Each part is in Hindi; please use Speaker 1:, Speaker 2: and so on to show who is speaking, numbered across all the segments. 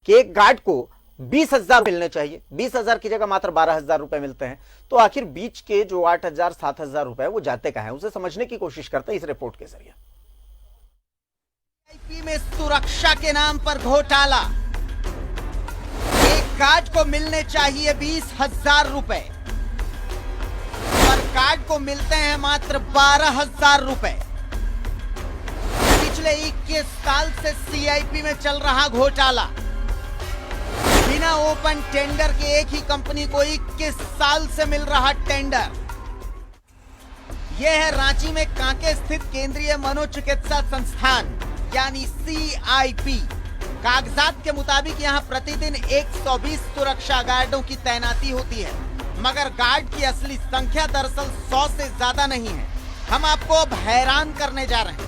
Speaker 1: कि एक गार्ड को 20,000 मिलने चाहिए, 20,000 की जगह मात्र 12,000 रुपए मिलते हैं, तो आखिर बीच के जो 8,000 7,000 रुपए वो जाते कहां हैं, उसे समझने की कोशिश करते हैं इस रिपोर्ट के जरिए।
Speaker 2: सीआईपी में सुरक्षा के नाम पर घोटाला, एक गार्ड को मिलने चाहिए 20,000 रुपए, पर गार्ड को मिलते हैं मात्र 12,000 रुपए। पिछले 21 साल से सीआईपी में चल रहा घोटाला, बिना ओपन टेंडर के एक ही कंपनी को 21 साल से मिल रहा टेंडर। यह है रांची में कांके स्थित केंद्रीय मनोचिकित्सा संस्थान यानी सीआईपी। कागजात के मुताबिक यहां प्रतिदिन 120 सुरक्षा गार्डों की तैनाती होती है, मगर गार्ड की असली संख्या दरअसल 100 से ज्यादा नहीं है। हम आपको अब हैरान करने जा रहे हैं।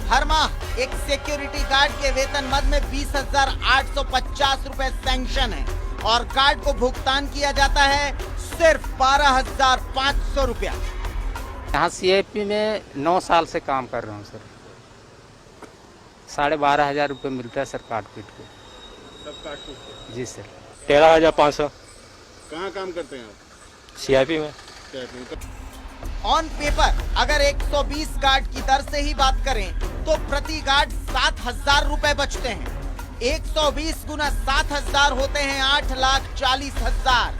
Speaker 2: हर माह एक सिक्योरिटी गार्ड के वेतन मद में 20,850 रुपए सैंक्शन है और गार्ड को भुगतान किया जाता है सिर्फ 12,500 रुपया।
Speaker 3: यहाँ सीआईपी में 9 साल से काम कर रहा हूँ सर। 12,500 रुपये मिलता है सर काट पीट को।
Speaker 4: सब काट पीट
Speaker 3: जी सर।
Speaker 5: 13,500।
Speaker 4: कहाँ काम करते हैं आप?
Speaker 5: सीआईपी में।
Speaker 2: ऑन पेपर अगर 120 गार्ड की दर से ही बात करें तो प्रति गार्ड 7,000 रुपए बचते हैं। 120 गुना 7,000 होते हैं 8,40,000।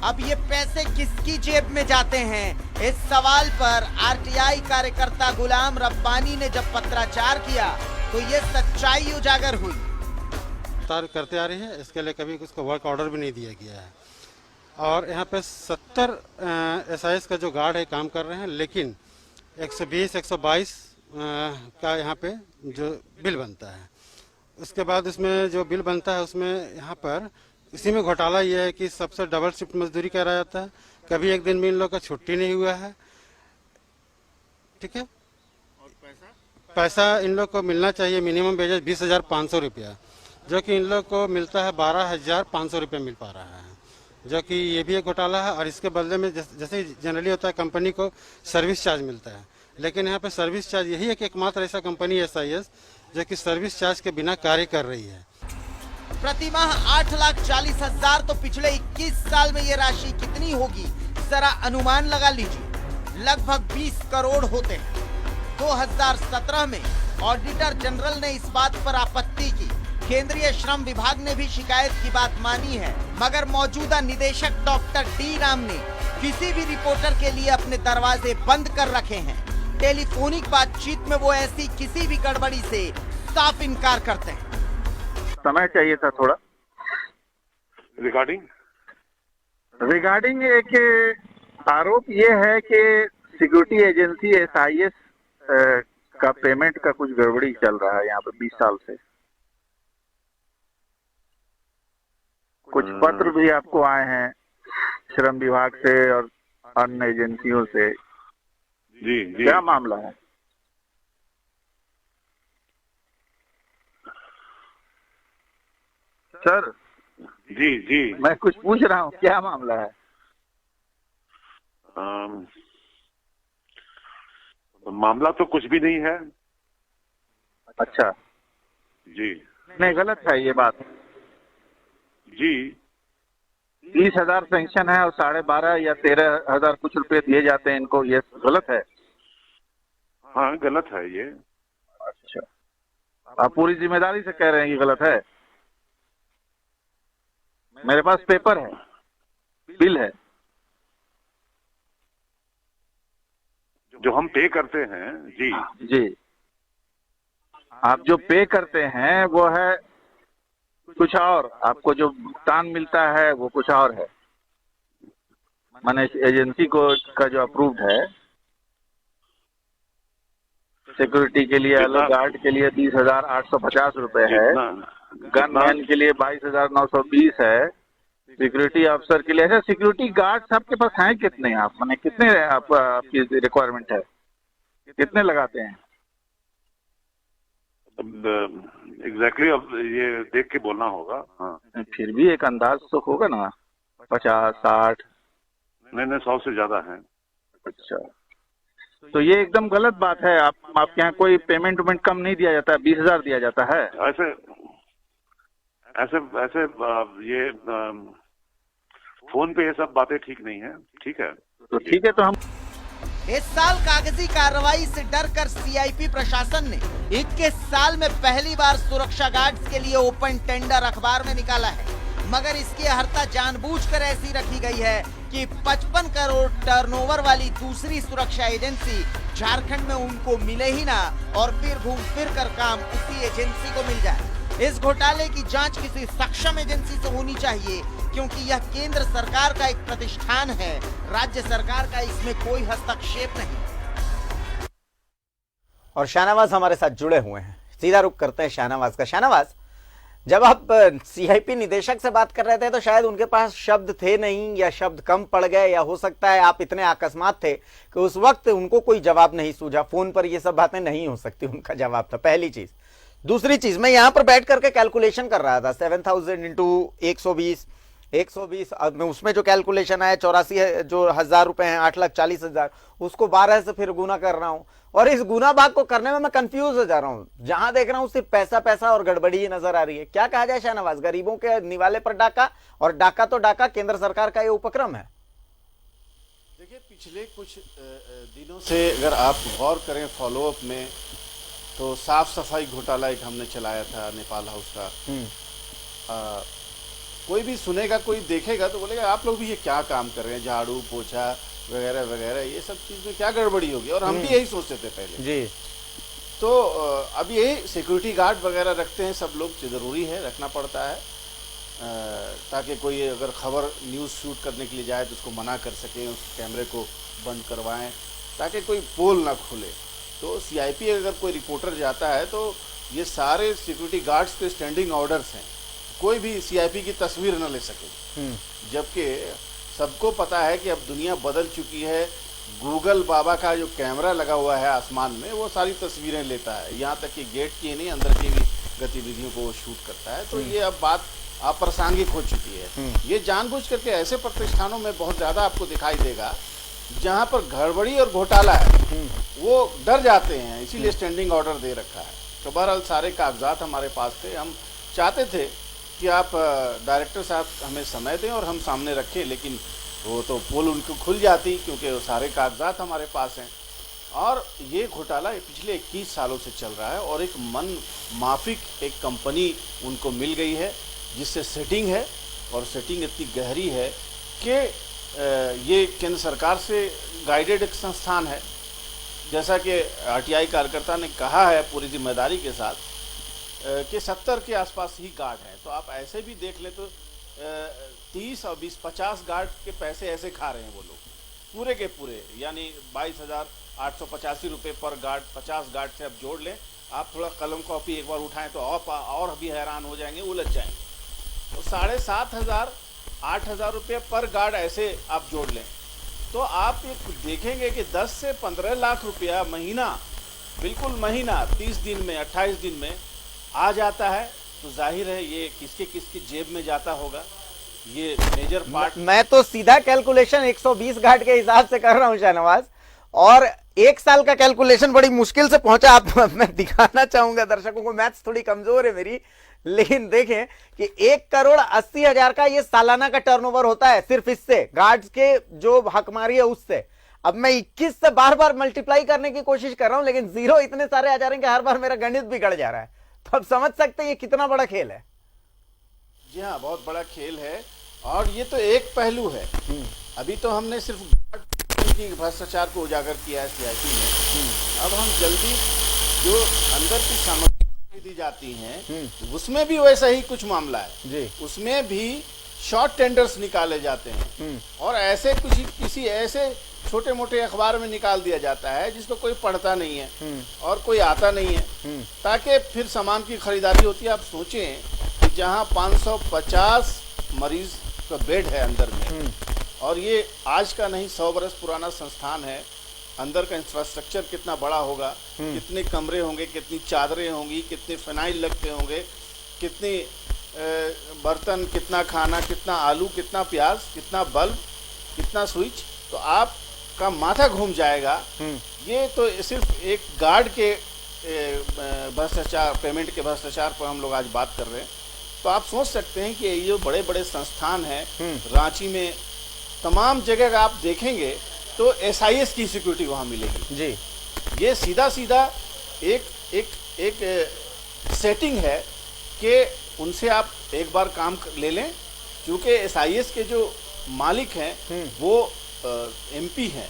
Speaker 2: अब ये पैसे किसकी जेब में जाते हैं, इस सवाल पर आरटीआई कार्यकर्ता गुलाम रब्बानी ने जब पत्राचार किया तो ये सच्चाई उजागर हुई।
Speaker 6: करते आ रही है, इसके लिए कभी उसको वर्क ऑर्डर भी नहीं दिया गया है और यहाँ पे 70 एसआईएस का जो गार्ड है काम कर रहे हैं, लेकिन 120 122 का यहाँ पे जो बिल बनता है, उसके बाद उसमें जो बिल बनता है उसमें यहाँ पर इसी में घोटाला ये है कि सबसे डबल शिफ्ट मजदूरी करा जाता है। कभी एक दिन भी इन लोग का छुट्टी नहीं हुआ है। ठीक है,
Speaker 4: और
Speaker 6: पैसा इन लोग को मिलना चाहिए मिनिमम वेजेस 20,500 रुपया, जो कि इन लोग को मिलता है 12,500 रुपया मिल पा रहा है, जो कि ये भी एक घोटाला है। और इसके बदले में जैसे जनरली होता है कंपनी को सर्विस चार्ज मिलता है, लेकिन यहाँ पे सर्विस चार्ज यही है कि एकमात्र ऐसा कंपनी है एसआईएस जो कि सर्विस चार्ज के बिना कार्य कर रही है।
Speaker 2: प्रति माह 8,40,000, तो पिछले 21 साल में ये राशि कितनी होगी जरा अनुमान लगा लीजिए। लगभग 20 करोड़ होते हैं। 2017 में ऑडिटर जनरल ने इस बात पर आपत्ति की। केंद्रीय श्रम विभाग ने भी शिकायत की बात मानी है, मगर मौजूदा निदेशक डॉक्टर डी राम ने किसी भी रिपोर्टर के लिए अपने दरवाजे बंद कर रखे हैं। टेलीफोनिक बातचीत में वो ऐसी किसी भी गड़बड़ी से साफ इनकार करते हैं।
Speaker 7: समय चाहिए था थोड़ा। रिगार्डिंग एक आरोप ये है कि सिक्योरिटी एजेंसी एसआईएस का पेमेंट का कुछ गड़बड़ी चल रहा है यहाँ पे 20 साल से। कुछ पत्र भी आपको आए हैं श्रम विभाग से और अन्य एजेंसियों से।
Speaker 4: जी।
Speaker 7: क्या मामला है? सर
Speaker 4: जी
Speaker 7: मैं कुछ पूछ रहा हूँ, क्या मामला है?
Speaker 4: मामला तो कुछ भी नहीं है।
Speaker 7: अच्छा
Speaker 4: जी
Speaker 7: नहीं, गलत है ये बात।
Speaker 4: जी
Speaker 7: 30,000 पेंशन है और 12.5 या 13,000 कुछ रुपए दिए जाते हैं इनको, ये गलत है?
Speaker 4: हाँ गलत है ये।
Speaker 7: अच्छा, आप पूरी जिम्मेदारी से कह रहे हैं कि गलत है? मेरे पास पेपर है, बिल है।
Speaker 4: जो हम पे करते हैं जी
Speaker 7: आप जो पे करते हैं वो है कुछ और, आपको जो भुगतान मिलता है वो कुछ और है। माने एजेंसी को का जो अप्रूव्ड है, सिक्योरिटी के लिए अलग, गार्ड के लिए 20,850 रुपए है, गनमैन के लिए 22,920 है, सिक्योरिटी अफसर के लिए। ऐसे सिक्योरिटी गार्ड्स आपके पास हैं कितने? आप माने कितने आपकी रिक्वायरमेंट है, कितने लगाते हैं?
Speaker 4: एग्जैक्टली अब ये देख के बोलना होगा। हाँ
Speaker 7: फिर भी एक अंदाज तो होगा ना, 50 60?
Speaker 4: नहीं 100 से ज्यादा है।
Speaker 7: अच्छा, तो ये एकदम गलत बात है। आपके यहाँ कोई पेमेंट वेमेंट कम नहीं दिया जाता है? 20,000 दिया जाता है?
Speaker 4: ऐसे ऐसे ये फोन पे ये सब बातें ठीक नहीं है। ठीक है,
Speaker 7: तो ठीक है, तो हम
Speaker 2: इस साल कागजी कार्रवाई से डरकर सीआईपी प्रशासन ने 21 साल में पहली बार सुरक्षा गार्ड्स के लिए ओपन टेंडर अखबार में निकाला है, मगर इसकी अर्हता जानबूझकर ऐसी रखी गई है कि 55 करोड़ टर्नओवर वाली दूसरी सुरक्षा एजेंसी झारखंड में उनको मिले ही ना और फिर घूम फिर कर काम उसी एजेंसी को मिल जाए। इस घोटाले की जांच किसी सक्षम एजेंसी से होनी चाहिए, क्योंकि यह केंद्र सरकार का एक प्रतिष्ठान है, राज्य सरकार का इसमें कोई हस्तक्षेप नहीं।
Speaker 1: और शाहनवाज हमारे साथ जुड़े हुए हैं, सीधा रुख करते हैं शाहनवाज का। शाहनवाज, जब आप सीआईपी निदेशक से बात कर रहे थे तो शायद उनके पास शब्द थे नहीं, या शब्द कम पड़ गए, या हो सकता है आप इतने अकस्मात थे कि उस वक्त उनको कोई जवाब नहीं सूझा। फोन पर ये सब बातें नहीं हो सकती, उनका जवाब था, पहली चीज। दूसरी चीज, मैं यहां पर बैठ करके कैलकुलेशन कर रहा था, 7000 इंटू 120 अब उसमें जो कैलकुलेशन आया 84 जो हजार रुपए हैं, 8,40,000, उसको 12 से फिर गुना कर रहा हूं, और इस गुना भाग को करने में मैं कंफ्यूज हो जा रहा हूं। जहां देख रहा हूं सिर्फ पैसा पैसा और गड़बड़ी ही नजर आ रही है। क्या कहा जाए शाहनवाज, गरीबों के निवाले पर डाका, और डाका तो डाका, केंद्र सरकार का ये उपक्रम है।
Speaker 5: देखिए, पिछले कुछ दिनों से अगर आप गौर करें फॉलोअप में, तो साफ सफाई घोटाला एक हमने चलाया था नेपाल हाउस का। कोई भी सुनेगा, कोई देखेगा तो बोलेगा आप लोग भी ये क्या काम कर रहे हैं, झाड़ू पोछा वगैरह वगैरह, ये सब चीज़ में क्या गड़बड़ी होगी। और हम भी यही सोचते थे पहले
Speaker 1: जी।
Speaker 5: तो अब यही सिक्योरिटी गार्ड वगैरह रखते हैं सब लोग, ज़रूरी है, रखना पड़ता है, ताकि कोई अगर खबर न्यूज़ शूट करने के लिए जाए तो उसको मना कर सकें, उस कैमरे को बंद करवाएं ताकि कोई पोल ना खुले। तो सीआईपी अगर कोई रिपोर्टर जाता है तो ये सारे सिक्योरिटी गार्ड्स के स्टैंडिंग ऑर्डर्स हैं, कोई भी सीआईपी की तस्वीर न ले सके। जबकि सबको पता है कि अब दुनिया बदल चुकी है, गूगल बाबा का जो कैमरा लगा हुआ है आसमान में, वो सारी तस्वीरें लेता है, यहाँ तक कि गेट की नहीं अंदर की भी गतिविधियों को वो शूट करता है। तो ये अब बात अप्रासंगिक हो चुकी है। ये जानबूझ करके ऐसे प्रतिष्ठानों में बहुत ज़्यादा आपको दिखाई देगा जहाँ पर गड़बड़ी और घोटाला है, वो डर जाते हैं, इसीलिए स्टैंडिंग ऑर्डर दे रखा है। तो बहरहाल सारे कागजात हमारे पास थे, हम चाहते थे कि आप डायरेक्टर साहब हमें समय दें और हम सामने रखें, लेकिन वो तो पोल उनको खुल जाती, क्योंकि वो सारे कागजात हमारे पास हैं। और ये घोटाला पिछले 21 सालों से चल रहा है, और एक मन माफिक एक कंपनी उनको मिल गई है जिससे सेटिंग है, और सेटिंग इतनी गहरी है कि ये केंद्र सरकार से गाइडेड एक संस्थान है। जैसा कि आरटीआई कार्यकर्ता ने कहा है पूरी जिम्मेदारी के साथ कि 70 के आसपास ही गार्ड हैं। तो आप ऐसे भी देख लें तो 30 और 20-50 गार्ड के पैसे ऐसे खा रहे हैं वो लोग, पूरे के पूरे, यानी 22,885 रुपये पर गार्ड। 50 गार्ड से आप जोड़ लें, आप थोड़ा कलम कॉपी एक बार उठाएं तो और भी हैरान हो जाएंगे, उलझ जाएंगे। तो 7,500 8,000 रुपये पर गार्ड ऐसे आप जोड़ लें तो आप ये देखेंगे कि 10 से 15 लाख रुपया महीना, बिल्कुल महीना, 30 दिन में 28 दिन में आ जाता है। तो जाहिर है ये किसके किसकी जेब में जाता होगा, ये मेजर पार्ट।
Speaker 1: मैं तो सीधा कैलकुलेशन 120 गार्ड के हिसाब से कर रहा हूं शाहनवाज, और एक साल का कैलकुलेशन बड़ी मुश्किल से पहुंचा। आप मैं दिखाना चाहूंगा दर्शकों को, मैथ्स थोड़ी कमजोर है मेरी, लेकिन देखें कि 1,80,00,000 का ये सालाना का टर्नओवर होता है सिर्फ इससे, गार्ड्स के जो हकमारी है उससे। अब मैं 21 से बार बार मल्टीप्लाई करने की कोशिश कर रहा हूं, लेकिन जीरो इतने सारे आ जा रहे हैं कि हर बार मेरा गणित बिगड़ जा रहा है। तो अब समझ सकते हैं ये कितना बड़ा खेल है।
Speaker 5: जी हाँ, बहुत बड़ा खेल है, और ये तो एक पहलू है। अभी तो हमने सिर्फ की भ्रष्टाचार को उजागर किया है सीआईपी में। अब हम जल्दी जो अंदर की सामग्री दी जाती हैं उसमें भी वैसा ही कुछ मामला है जी। उसमें भी शॉर्ट टेंडर्स निकाले जाते हैं, और ऐसे किसी ऐसे छोटे मोटे अखबार में निकाल दिया जाता है जिसको कोई पढ़ता नहीं है और कोई आता नहीं है, ताकि फिर सामान की खरीदारी होती है। आप सोचें कि जहां 550 मरीज का बेड है अंदर में, और ये आज का नहीं 100 बरस पुराना संस्थान है, अंदर का इंफ्रास्ट्रक्चर कितना बड़ा होगा, कितने कमरे होंगे, कितनी चादरें होंगी, कितने फिनाइल लगते होंगे, कितने बर्तन, कितना खाना, कितना आलू, कितना प्याज, कितना बल्ब, कितना स्विच, तो आपका माथा घूम जाएगा। ये तो सिर्फ एक गार्ड के भ्रष्टाचार, पेमेंट के भ्रष्टाचार पर हम लोग आज बात कर रहे हैं। तो आप सोच सकते हैं कि ये जो बड़े बड़े संस्थान हैं रांची में तमाम जगह आप देखेंगे तो SIS की सिक्योरिटी वहां मिलेगी
Speaker 1: जी।
Speaker 5: ये सीधा सीधा एक सेटिंग है कि उनसे आप एक बार काम ले लें, क्योंकि SIS के जो मालिक हैं वो MP हैं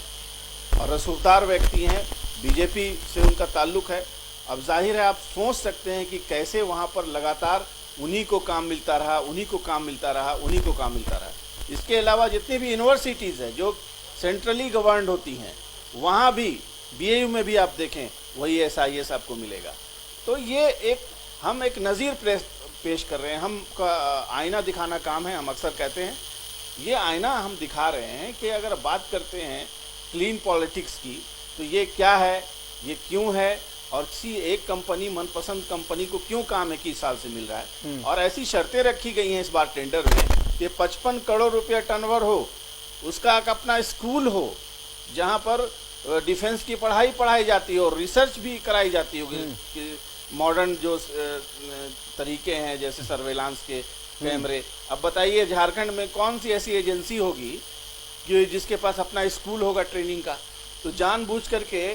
Speaker 5: और रसूखदार व्यक्ति हैं, बीजेपी से उनका ताल्लुक है। अब जाहिर है आप सोच सकते हैं कि कैसे वहाँ पर लगातार उन्हीं को काम मिलता रहा, उन्हीं को काम मिलता रहा, उन्हीं को काम मिलता रहा। इसके अलावा जितनी भी यूनिवर्सिटीज़ हैं जो सेंट्रली गवर्नड होती हैं, वहाँ भी BAU में भी आप देखें वही SIS आपको मिलेगा। तो ये हम एक नज़ीर पेश कर रहे हैं, हम आईना दिखाना काम है। हम अक्सर कहते हैं ये आईना हम दिखा रहे हैं कि अगर बात करते हैं क्लीन पॉलिटिक्स की तो ये क्या है, ये क्यों है, और किसी एक कंपनी मनपसंद कंपनी को क्यों काम 21 साल से मिल रहा है। और ऐसी शर्तें रखी गई हैं इस बार टेंडर में कि 55 करोड़ रुपया टर्नओवर हो, उसका एक अपना स्कूल हो जहां पर डिफेंस की पढ़ाई जाती हो, रिसर्च भी कराई जाती होगी कि मॉडर्न जो तरीके हैं जैसे सर्वेलांस के कैमरे। अब बताइए झारखंड में कौन सी ऐसी एजेंसी होगी कि जिसके पास अपना स्कूल होगा ट्रेनिंग का। तो जानबूझ करके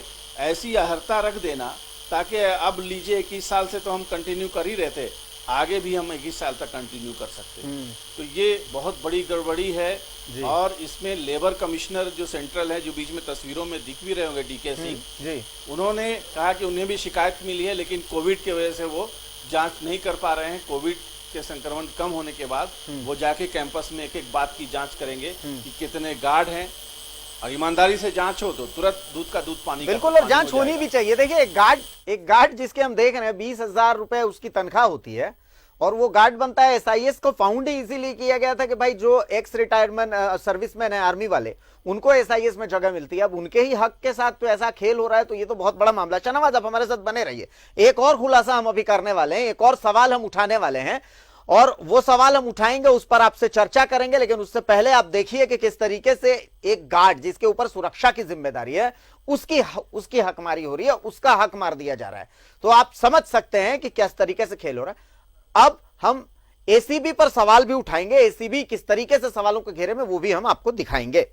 Speaker 5: ऐसी अहर्ता रख देना ताकि अब लीजिए 21 साल से तो हम कंटिन्यू कर ही रहे थे, आगे भी हम 21 साल तक कंटिन्यू कर सकते हैं। तो ये बहुत बड़ी गड़बड़ी है। और इसमें लेबर कमिश्नर जो सेंट्रल है, जो बीच में तस्वीरों में दिख भी रहे होंगे, DK सिंह, उन्होंने कहा कि उन्हें भी शिकायत मिली है लेकिन कोविड की वजह से वो जांच नहीं कर पा रहे हैं। कोविड के संक्रमण कम होने के बाद वो जाके कैंपस में एक एक बात की जांच करेंगे कि कितने गार्ड हैं, और ईमानदारी से जांच हो तो तुरंत दूध का दूध पानी
Speaker 1: बिल्कुल, और जांच होनी भी चाहिए। देखिए एक गार्ड जिसके हम देख रहे हैं 20,000 रुपए उसकी तनख्वाह होती है और वो गार्ड बनता है। SIS को फाउंड ही इसीलिए किया गया था कि भाई जो एक्स रिटायरमेंट सर्विसमैन है आर्मी वाले, उनको SIS में जगह मिलती है। अब उनके ही हक के साथ तो ऐसा खेल हो रहा है, तो ये तो बहुत बड़ा मामला। शाहनवाज आप हमारे साथ बने रहिए, एक और खुलासा हम अभी करने वाले हैं, एक और सवाल हम उठाने वाले हैं और वो सवाल हम उठाएंगे, उस पर आपसे चर्चा करेंगे। लेकिन उससे पहले आप देखिए कि किस तरीके से एक गार्ड जिसके ऊपर सुरक्षा की जिम्मेदारी है उसकी हकमारी हो रही है, उसका हक मार दिया जा रहा है। तो आप समझ सकते हैं कि किस तरीके से खेल हो रहा है। अब हम ACB पर सवाल भी उठाएंगे, ACB किस तरीके से सवालों के घेरे में, वो भी हम आपको दिखाएंगे।